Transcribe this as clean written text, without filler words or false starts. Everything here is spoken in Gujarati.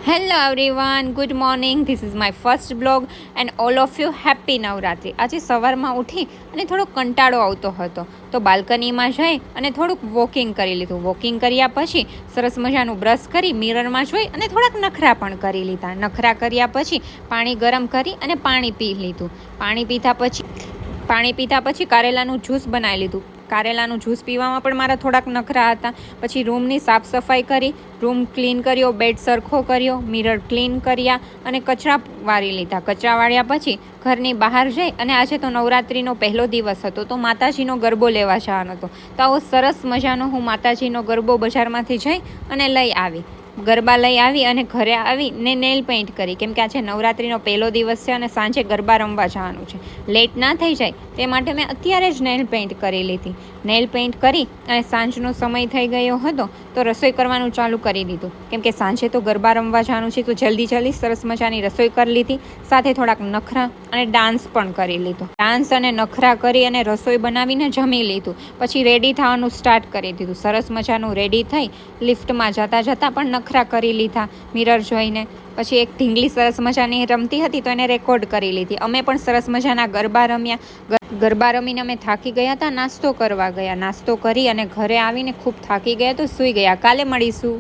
Hello everyone, good morning. This is my first blog and all of you happy Navratri. આજે સવારમાં ઉઠી અને થોડો કંટાળો આવતો હતો તો બાલ્કનીમાં જઈ અને થોડુંક વોકિંગ કરી લીધું. વોકિંગ કર્યા પછી સરસ મજાનું બ્રશ કરી મિરરમાં જોઈ અને થોડાક નખરા પણ કરી લીધા. નખરા કર્યા પછી પાણી ગરમ કરી અને પાણી પી લીધું. પાણી પીધા પછી કારેલાનું જ્યુસ બનાવી લીધું. કારેલાનું જ્યુસ પીવામાં પણ મારા થોડાક નખરા હતા. પછી રૂમની સાફ સફાઈ કરી, રૂમ ક્લીન કર્યો, બેડ સરખો કર્યો, મિરર ક્લીન કર્યા અને કચરા વાળી લીધા. કચરા વાળ્યા પછી ઘરની બહાર જઈ અને આજે તો નવરાત્રિનો પહેલો દિવસ હતો તો માતાજીનો ગરબો લેવા જવાનો હતો. તો આવો સરસ મજાનો હું માતાજીનો ગરબો બજારમાંથી જઈ અને લઈ આવી. ગરબા લઈ આવી અને ઘરે આવીને નેલ પેઇન્ટ કરી, કેમ કે આજે નવરાત્રિનો પહેલો દિવસ છે અને સાંજે ગરબા રમવા જવાનું છે. લેટ ના થઈ જાય તે માટે મેં અત્યારે જ નેલ પેઇન્ટ કરી લીધી. નેલ પેઇન્ટ કરી અને સાંજનો સમય થઈ ગયો હતો તો રસોઈ કરવાનું ચાલુ કરી દીધું, કેમ કે સાંજે તો ગરબા રમવા જવાનું છે. તો જલ્દી સરસ મજાની રસોઈ કરી લીધી, સાથે થોડાક નખરા અને ડાન્સ પણ કરી લીધો. ડાન્સ અને નખરા કરી અને રસોઈ બનાવીને જમી લીધું. પછી રેડી થવાનું સ્ટાર્ટ કરી દીધું. સરસ મજાનું રેડી થઈ લિફ્ટમાં જતાં પણ નખરા કરી લીધા મિરર જોઈને. પછી એક ઢીંગલી સરસ મજાની રમતી હતી તો એને રેકોર્ડ કરી લીધી. અમે પણ સરસ મજાના ગરબા રમ્યા. ગરબા રમીને અમે થાકી ગયા હતા, નાસ્તો કરવા ગયા. નાસ્તો કરી અને ઘરે આવીને ખૂબ થાકી ગયા તો સૂઈ ગયા. કાલે મળીશું.